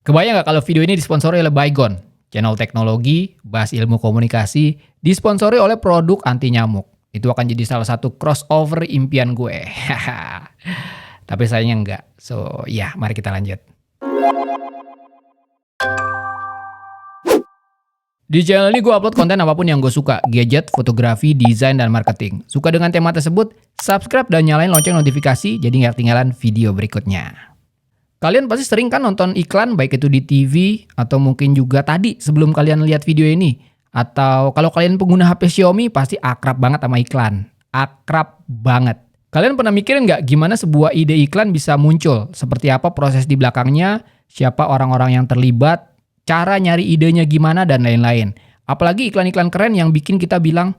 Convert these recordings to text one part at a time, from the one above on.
Kebayang nggak kalau video ini disponsori oleh Baygon? Channel teknologi, bahas ilmu komunikasi, disponsori oleh produk anti nyamuk. Itu akan jadi salah satu crossover impian gue. Tapi sayangnya enggak. So, ya, mari kita lanjut. Di channel ini gue upload konten apapun yang gue suka. Gadget, fotografi, desain, dan marketing. Suka dengan tema tersebut? Subscribe dan nyalain lonceng notifikasi jadi nggak ketinggalan video berikutnya. Kalian pasti sering kan nonton iklan, baik itu di TV, atau mungkin juga tadi sebelum kalian lihat video ini. Atau kalau kalian pengguna HP Xiaomi, pasti akrab banget sama iklan. Akrab banget. Kalian pernah mikirin nggak gimana sebuah ide iklan bisa muncul? Seperti apa proses di belakangnya, siapa orang-orang yang terlibat, cara nyari idenya gimana, dan lain-lain. Apalagi iklan-iklan keren yang bikin kita bilang,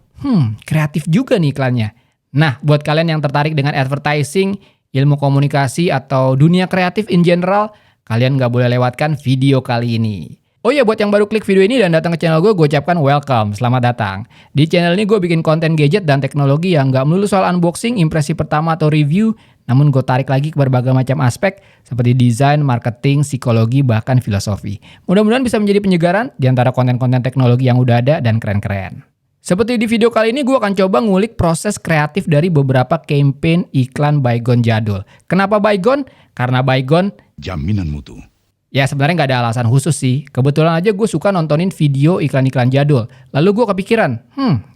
kreatif juga nih iklannya. Nah, buat kalian yang tertarik dengan advertising, ilmu komunikasi, atau dunia kreatif in general, kalian nggak boleh lewatkan video kali ini. Oh iya, buat yang baru klik video ini dan datang ke channel gue ucapkan welcome, selamat datang. Di channel ini gue bikin konten gadget dan teknologi yang nggak melulu soal unboxing, impresi pertama atau review, namun gue tarik lagi ke berbagai macam aspek seperti desain, marketing, psikologi, bahkan filosofi. Mudah-mudahan bisa menjadi penyegaran di antara konten-konten teknologi yang udah ada dan keren-keren. Seperti di video kali ini, gue akan coba ngulik proses kreatif dari beberapa campaign iklan Baygon jadul. Kenapa Baygon? Karena Baygon jaminan mutu. Ya sebenarnya nggak ada alasan khusus sih. Kebetulan aja gue suka nontonin video iklan-iklan jadul. Lalu gue kepikiran,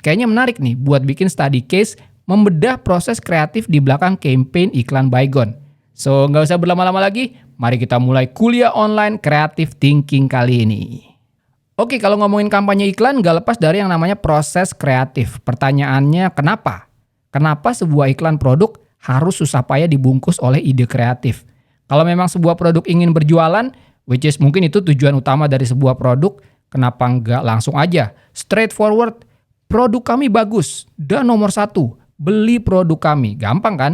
kayaknya menarik nih buat bikin study case membedah proses kreatif di belakang campaign iklan Baygon. So nggak usah berlama-lama lagi, mari kita mulai kuliah online creative thinking kali ini. Oke, kalau ngomongin kampanye iklan nggak lepas dari yang namanya proses kreatif. Pertanyaannya kenapa? Kenapa sebuah iklan produk harus susah payah dibungkus oleh ide kreatif? Kalau memang sebuah produk ingin berjualan, which is mungkin itu tujuan utama dari sebuah produk, kenapa nggak langsung aja straightforward, produk kami bagus dan nomor 1, beli produk kami. Gampang kan?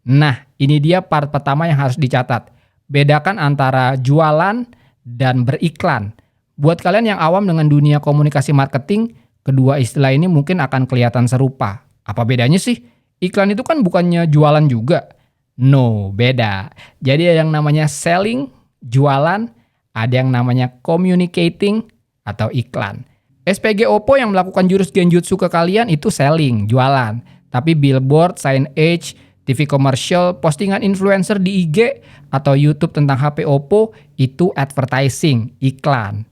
Nah, ini dia part pertama yang harus dicatat. Bedakan antara jualan dan beriklan. Buat kalian yang awam dengan dunia komunikasi marketing, kedua istilah ini mungkin akan kelihatan serupa. Apa bedanya sih? Iklan itu kan bukannya jualan juga. No, beda. Jadi ada yang namanya selling, jualan, ada yang namanya communicating atau iklan. SPG Oppo yang melakukan jurus genjutsu ke kalian itu selling, jualan. Tapi billboard, signage, TV commercial, postingan influencer di IG atau YouTube tentang HP Oppo itu advertising, iklan.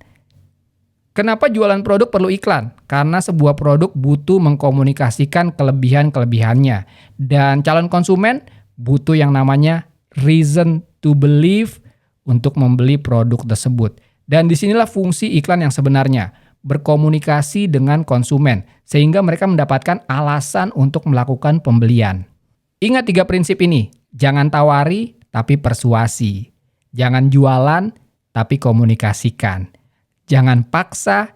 Kenapa jualan produk perlu iklan? Karena sebuah produk butuh mengkomunikasikan kelebihan-kelebihannya. Dan calon konsumen butuh yang namanya reason to believe untuk membeli produk tersebut. Dan disinilah fungsi iklan yang sebenarnya, berkomunikasi dengan konsumen, sehingga mereka mendapatkan alasan untuk melakukan pembelian. Ingat 3 prinsip ini, jangan tawari tapi persuasi, jangan jualan tapi komunikasikan, jangan paksa,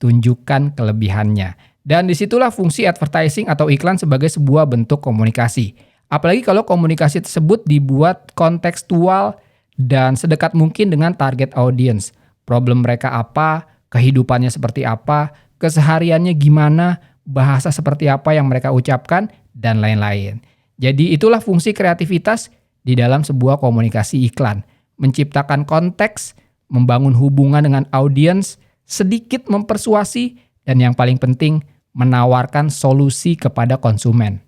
tunjukkan kelebihannya. Dan disitulah fungsi advertising atau iklan sebagai sebuah bentuk komunikasi. Apalagi kalau komunikasi tersebut dibuat kontekstual dan sedekat mungkin dengan target audience. Problem mereka apa, kehidupannya seperti apa, kesehariannya gimana, bahasa seperti apa yang mereka ucapkan, dan lain-lain. Jadi itulah fungsi kreativitas di dalam sebuah komunikasi iklan. Menciptakan konteks, membangun hubungan dengan audiens, sedikit mempersuasi, dan yang paling penting, menawarkan solusi kepada konsumen.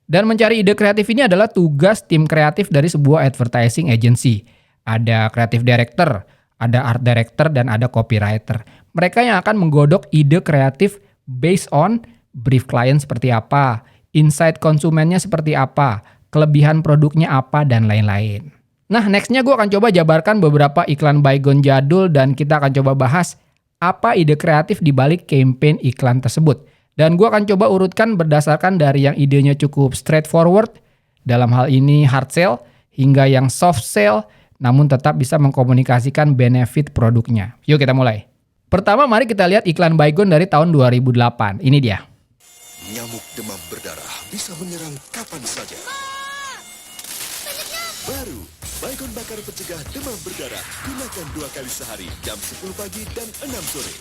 Dan mencari ide kreatif ini adalah tugas tim kreatif dari sebuah advertising agency. Ada creative director, ada art director, dan ada copywriter. Mereka yang akan menggodok ide kreatif based on brief klien seperti apa, insight konsumennya seperti apa, kelebihan produknya apa, dan lain-lain. Nah, nextnya gue akan coba jabarkan beberapa iklan Baygon jadul dan kita akan coba bahas apa ide kreatif di balik campaign iklan tersebut. Dan gue akan coba urutkan berdasarkan dari yang idenya cukup straightforward, dalam hal ini hard sell, hingga yang soft sell, namun tetap bisa mengkomunikasikan benefit produknya. Yuk kita mulai. Pertama mari kita lihat iklan Baygon dari tahun 2008. Ini dia. Nyamuk demam berdarah bisa menyerang kapan saja. Baru, Baygon bakar pencegah demam berdarah. Gunakan 2 kali sehari, jam 10 pagi dan 6 sore.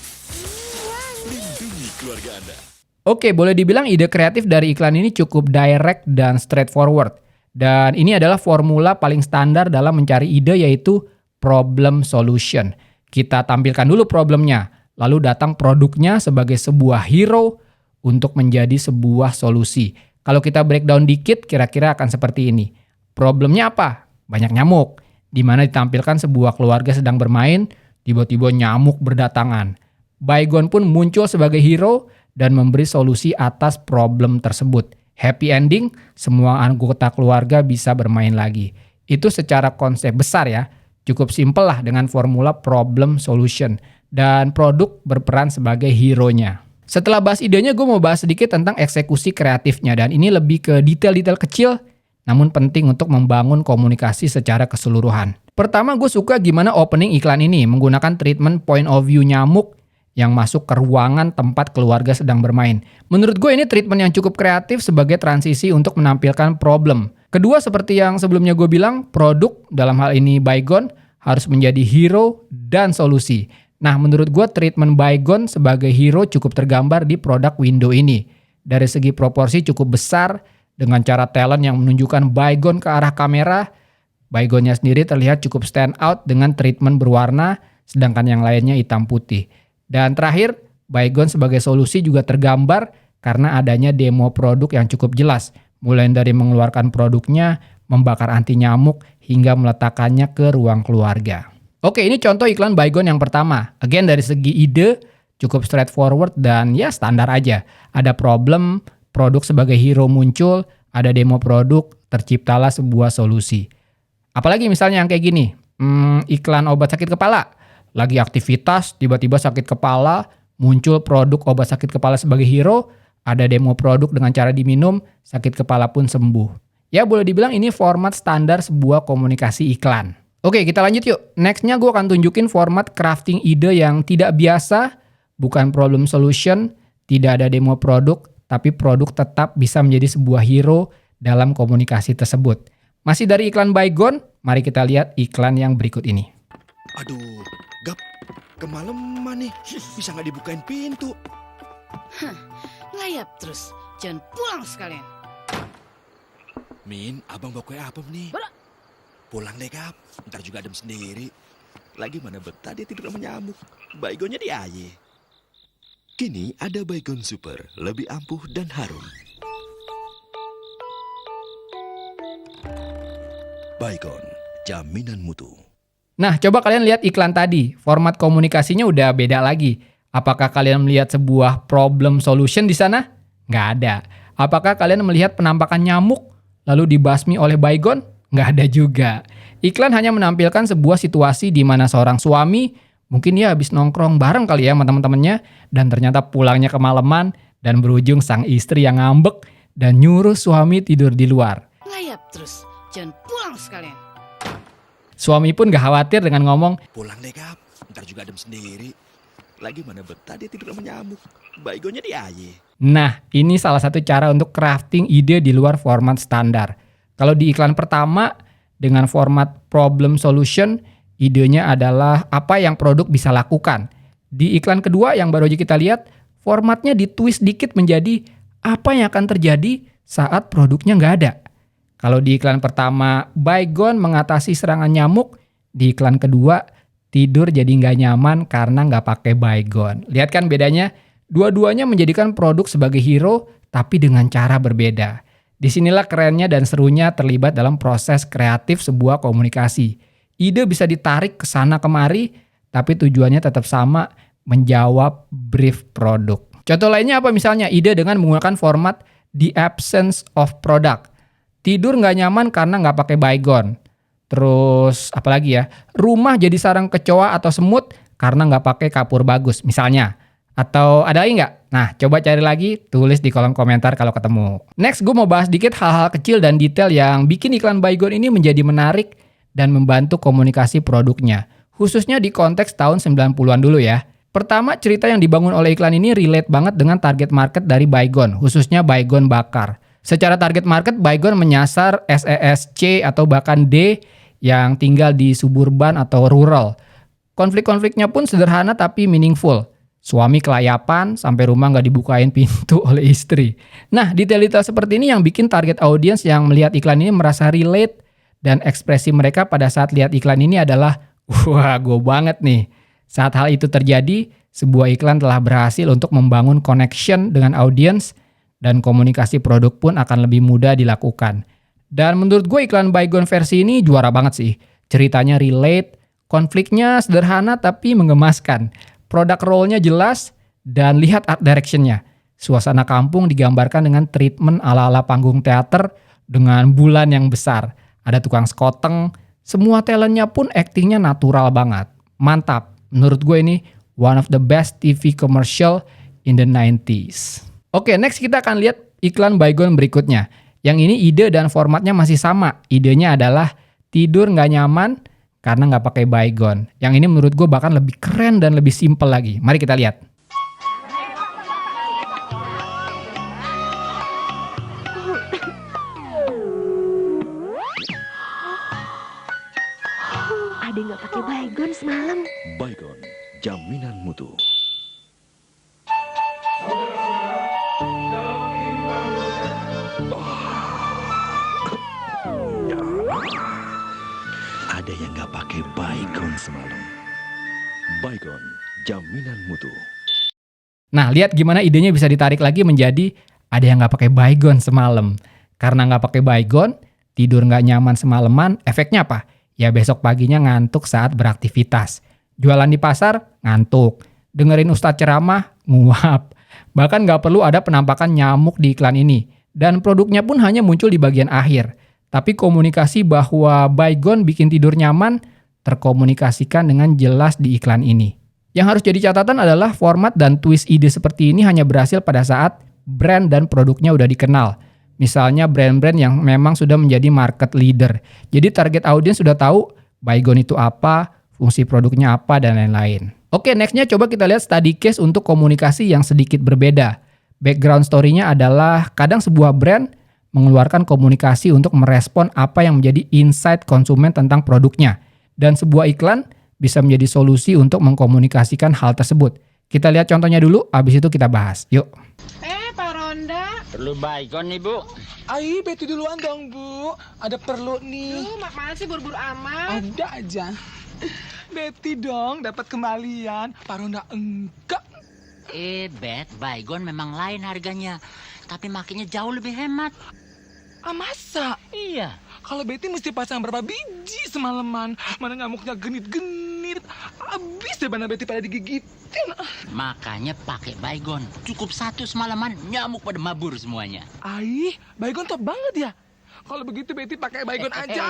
Lindungi keluarga Anda. Oke, boleh dibilang ide kreatif dari iklan ini cukup direct dan straightforward. Dan ini adalah formula paling standar dalam mencari ide, yaitu problem solution. Kita tampilkan dulu problemnya, lalu datang produknya sebagai sebuah hero untuk menjadi sebuah solusi. Kalau kita breakdown dikit, kira-kira akan seperti ini. Problemnya apa? Banyak nyamuk, di mana ditampilkan sebuah keluarga sedang bermain, tiba-tiba nyamuk berdatangan. Baygon pun muncul sebagai hero dan memberi solusi atas problem tersebut. Happy ending, semua anggota keluarga bisa bermain lagi. Itu secara konsep besar ya. Cukup simpel lah dengan formula problem solution. Dan produk berperan sebagai hero-nya. Setelah bahas idenya, gue mau bahas sedikit tentang eksekusi kreatifnya. Dan ini lebih ke detail-detail kecil, namun penting untuk membangun komunikasi secara keseluruhan. Pertama, gue suka gimana opening iklan ini menggunakan treatment point of view nyamuk yang masuk ke ruangan tempat keluarga sedang bermain. Menurut gue ini treatment yang cukup kreatif sebagai transisi untuk menampilkan problem. Kedua, seperti yang sebelumnya gue bilang, produk, dalam hal ini Baygon, harus menjadi hero dan solusi. Nah, menurut gue treatment Baygon sebagai hero cukup tergambar di produk window ini. Dari segi proporsi cukup besar, dengan cara talent yang menunjukkan Baygon ke arah kamera, Baygonnya sendiri terlihat cukup stand out dengan treatment berwarna, sedangkan yang lainnya hitam putih. Dan terakhir, Baygon sebagai solusi juga tergambar karena adanya demo produk yang cukup jelas. Mulai dari mengeluarkan produknya, membakar anti nyamuk, hingga meletakkannya ke ruang keluarga. Oke, ini contoh iklan Baygon yang pertama. Again, dari segi ide, cukup straightforward dan ya standar aja. Ada problem, produk sebagai hero muncul, ada demo produk, terciptalah sebuah solusi. Apalagi misalnya yang kayak gini, iklan obat sakit kepala. Lagi aktivitas, tiba-tiba sakit kepala, muncul produk obat sakit kepala sebagai hero, ada demo produk dengan cara diminum, sakit kepala pun sembuh. Ya boleh dibilang ini format standar sebuah komunikasi iklan. Oke, kita lanjut yuk. Nextnya gue akan tunjukin format crafting ide yang tidak biasa, bukan problem solution, tidak ada demo produk, tapi produk tetap bisa menjadi sebuah hero dalam komunikasi tersebut. Masih dari iklan Baygon, mari kita lihat iklan yang berikut ini. Aduh, Gap, kemalaman nih. Bisa nggak dibukain pintu? Ngelayap terus, jangan pulang sekalian. Min, abang bawa kue apa nih? Bala. Pulang deh, Gap. Ntar juga adem sendiri. Lagi mana betah dia tidur sama nyamuk. Baygonnya di aye. Kini ada Baygon Super, lebih ampuh dan harum. Baygon, jaminan mutu. Nah, coba kalian lihat iklan tadi. Format komunikasinya udah beda lagi. Apakah kalian melihat sebuah problem solution di sana? Nggak ada. Apakah kalian melihat penampakan nyamuk lalu dibasmi oleh Baygon? Nggak ada juga. Iklan hanya menampilkan sebuah situasi di mana seorang suami mungkin ya habis nongkrong bareng kali ya sama teman-temannya dan ternyata pulangnya kemalaman dan berujung sang istri yang ngambek dan nyuruh suami tidur di luar. Ngelayap terus, jangan pulang sekalian. Suami pun gak khawatir dengan ngomong, Pulang deh, Gap. Ntar juga adem sendiri. Lagi mana betah dia tidur sama nyamuk. Baygonnya di aye. nah ini salah satu cara untuk crafting ide di luar format standar. Kalau di iklan pertama dengan format problem solution, idenya adalah apa yang produk bisa lakukan. Di iklan kedua yang baru aja kita lihat, formatnya ditwist dikit menjadi apa yang akan terjadi saat produknya nggak ada. Kalau di iklan pertama, Baygon mengatasi serangan nyamuk. Di iklan kedua, tidur jadi nggak nyaman karena nggak pakai Baygon. Lihat kan bedanya? Dua-duanya menjadikan produk sebagai hero, tapi dengan cara berbeda. Disinilah kerennya dan serunya terlibat dalam proses kreatif sebuah komunikasi. Ide bisa ditarik ke sana kemari, tapi tujuannya tetap sama, menjawab brief produk. Contoh lainnya apa misalnya? Ide dengan menggunakan format the absence of product. Tidur nggak nyaman karena nggak pakai Baygon. Terus apalagi ya? Rumah jadi sarang kecoa atau semut karena nggak pakai kapur bagus misalnya. Atau ada lagi nggak? Nah, coba cari lagi, tulis di kolom komentar kalau ketemu. Next, gue mau bahas dikit hal-hal kecil dan detail yang bikin iklan Baygon ini menjadi menarik dan membantu komunikasi produknya. Khususnya di konteks tahun 90-an dulu ya. Pertama, cerita yang dibangun oleh iklan ini relate banget dengan target market dari Baygon, khususnya Baygon bakar. Secara target market, Baygon menyasar SESC atau bahkan D yang tinggal di suburban atau rural. Konflik-konfliknya pun sederhana tapi meaningful. Suami kelayapan, sampai rumah nggak dibukain pintu oleh istri. Nah, detail-detail seperti ini yang bikin target audience yang melihat iklan ini merasa relate dan ekspresi mereka pada saat lihat iklan ini adalah, Wah, gue banget nih. Saat hal itu terjadi, sebuah iklan telah berhasil untuk membangun connection dengan audiens dan komunikasi produk pun akan lebih mudah dilakukan. Dan menurut gue iklan Baygon versi ini juara banget sih. Ceritanya relate, konfliknya sederhana tapi menggemaskan. Produk role-nya jelas, dan lihat art direction-nya. Suasana kampung digambarkan dengan treatment ala-ala panggung teater dengan bulan yang besar. Ada tukang sekoteng, semua talentnya pun actingnya natural banget. Mantap, menurut gue ini one of the best TV commercial in the 90s. Oke, next kita akan lihat iklan Baygon berikutnya. Yang ini ide dan formatnya masih sama. Idenya adalah tidur nggak nyaman karena nggak pakai Baygon. Yang ini menurut gue bahkan lebih keren dan lebih simple lagi. Mari kita lihat. Ada yang nggak pakai Baygon semalam. Baygon, jaminan mutu. Ada yang nggak pakai Baygon semalam. Baygon, jaminan mutu. Nah, lihat gimana idenya bisa ditarik lagi menjadi ada yang nggak pakai Baygon semalam. Karena nggak pakai Baygon, tidur nggak nyaman semalaman, efeknya apa? Ya besok paginya ngantuk saat beraktivitas. Jualan di pasar, ngantuk. Dengerin ustadz ceramah, nguap. Bahkan nggak perlu ada penampakan nyamuk di iklan ini. Dan produknya pun hanya muncul di bagian akhir. Tapi komunikasi bahwa Baygon bikin tidur nyaman terkomunikasikan dengan jelas di iklan ini. Yang harus jadi catatan adalah format dan twist ide seperti ini hanya berhasil pada saat brand dan produknya udah dikenal. Misalnya brand-brand yang memang sudah menjadi market leader. Jadi target audiens sudah tahu Baygon itu apa, fungsi produknya apa, dan lain-lain. Oke, nextnya coba kita lihat study case untuk komunikasi yang sedikit berbeda. Background story-nya adalah kadang sebuah brand mengeluarkan komunikasi untuk merespon apa yang menjadi insight konsumen tentang produknya. Dan sebuah iklan bisa menjadi solusi untuk mengkomunikasikan hal tersebut. Kita lihat contohnya dulu, habis itu kita bahas. Yuk. Pak Ronda. Perlu Baygon nih, Bu. Ayo, Betty duluan dong, Bu. Ada perlu nih. Mana sih buru-buru amat? Ada aja. Betty dong, dapat kembalian. Pak Ronda enggak. Bet, Baygon memang lain harganya. Tapi makinnya jauh lebih hemat. Ah, masa? Iya. Kalau Betty mesti pasang berapa biji semalaman? Mana ngamuknya genit-genit. Abis deh mana Betty pada digigitin. Makanya pakai Baygon. Cukup satu semalaman, nyamuk pada mabur semuanya. Ai, Baygon top banget ya. Kalau begitu Betty pakai Baygon aja.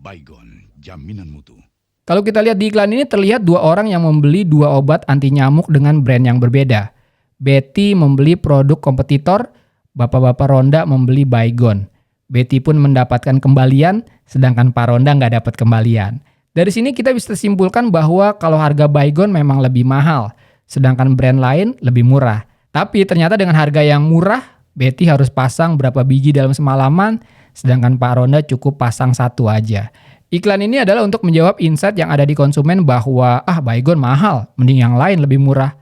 Baygon, jaminan mutu. Kalau kita lihat di iklan ini terlihat dua orang yang membeli dua obat anti nyamuk dengan brand yang berbeda. Betty membeli produk kompetitor, Bapak-Bapak Ronda membeli Baygon. Betty pun mendapatkan kembalian, sedangkan Pak Ronda nggak dapat kembalian. Dari sini kita bisa simpulkan bahwa kalau harga Baygon memang lebih mahal, sedangkan brand lain lebih murah. Tapi ternyata dengan harga yang murah, Betty harus pasang berapa biji dalam semalaman, sedangkan Pak Ronda cukup pasang satu aja. Iklan ini adalah untuk menjawab insight yang ada di konsumen bahwa Baygon mahal, mending yang lain lebih murah.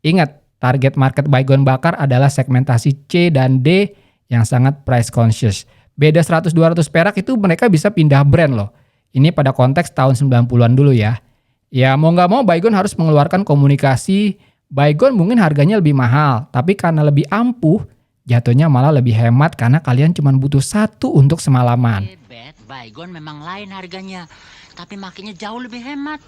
Ingat, target market Baygon bakar adalah segmentasi C dan D yang sangat price conscious. Beda 100-200 perak itu mereka bisa pindah brand loh. Ini pada konteks tahun 90-an dulu ya. Ya mau nggak mau Baygon harus mengeluarkan komunikasi. Baygon mungkin harganya lebih mahal, tapi karena lebih ampuh, jatuhnya malah lebih hemat karena kalian cuma butuh satu untuk semalaman. Bet, Baygon memang lain harganya. Tapi makinnya jauh lebih hemat.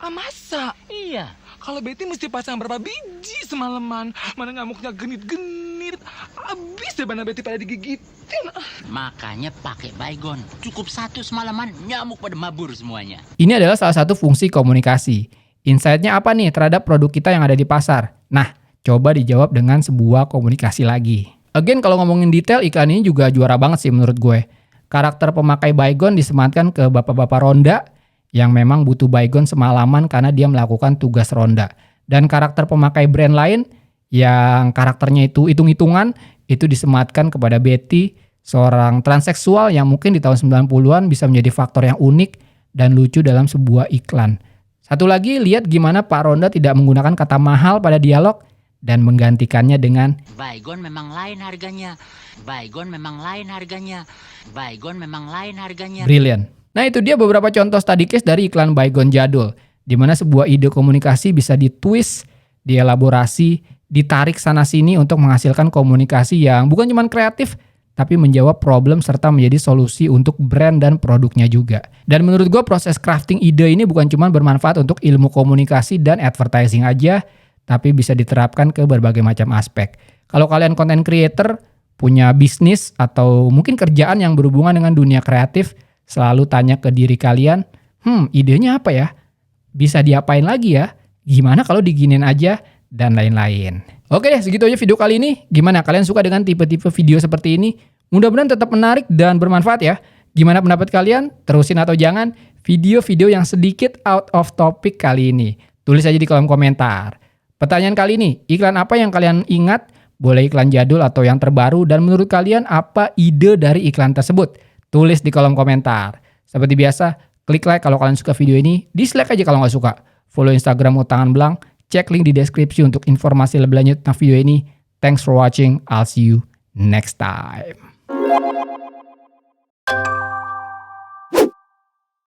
Ah, masa? Iya. Kalau Betty mesti pasang berapa biji semalaman? Mana ngamuknya genit-genit. Abis deh mana Betty pada digigitin. Makanya pakai Baygon. Cukup satu semalaman, nyamuk pada mabur semuanya. Ini adalah salah satu fungsi komunikasi. Insight-nya apa nih terhadap produk kita yang ada di pasar? Nah, coba dijawab dengan sebuah komunikasi lagi. Again, kalau ngomongin detail, iklan ini juga juara banget sih menurut gue. Karakter pemakai Baygon disematkan ke Bapak-Bapak Ronda yang memang butuh Baygon semalaman karena dia melakukan tugas ronda. Dan karakter pemakai brand lain yang karakternya itu hitung-hitungan, itu disematkan kepada Betty, seorang transseksual yang mungkin di tahun 90-an bisa menjadi faktor yang unik dan lucu dalam sebuah iklan. Satu lagi, lihat gimana Pak Ronda tidak menggunakan kata mahal pada dialog, dan menggantikannya dengan Baygon memang lain harganya. Baygon memang lain harganya. Baygon memang lain harganya. brilliant. Nah itu dia beberapa contoh study case dari iklan Baygon jadul, di mana sebuah ide komunikasi bisa ditwist, dielaborasi, ditarik sana-sini untuk menghasilkan komunikasi yang bukan cuma kreatif, tapi menjawab problem serta menjadi solusi untuk brand dan produknya juga. Dan menurut gue proses crafting ide ini bukan cuma bermanfaat untuk ilmu komunikasi dan advertising aja, tapi bisa diterapkan ke berbagai macam aspek. Kalau kalian content creator, punya bisnis atau mungkin kerjaan yang berhubungan dengan dunia kreatif, selalu tanya ke diri kalian, idenya apa ya? Bisa diapain lagi ya? Gimana kalau diginin aja? Dan lain-lain. Oke deh, segitu aja video kali ini. Gimana, kalian suka dengan tipe-tipe video seperti ini? Mudah-mudahan tetap menarik dan bermanfaat ya. Gimana pendapat kalian? Terusin atau jangan video-video yang sedikit out of topic kali ini? Tulis aja di kolom komentar. Pertanyaan kali ini, iklan apa yang kalian ingat? Boleh iklan jadul atau yang terbaru, dan menurut kalian apa ide dari iklan tersebut? Tulis di kolom komentar. Seperti biasa, klik like kalau kalian suka video ini, dislike aja kalau nggak suka. Follow Instagram Utangan Belang, cek link di deskripsi untuk informasi lebih lanjut tentang video ini. Thanks for watching, I'll see you next time.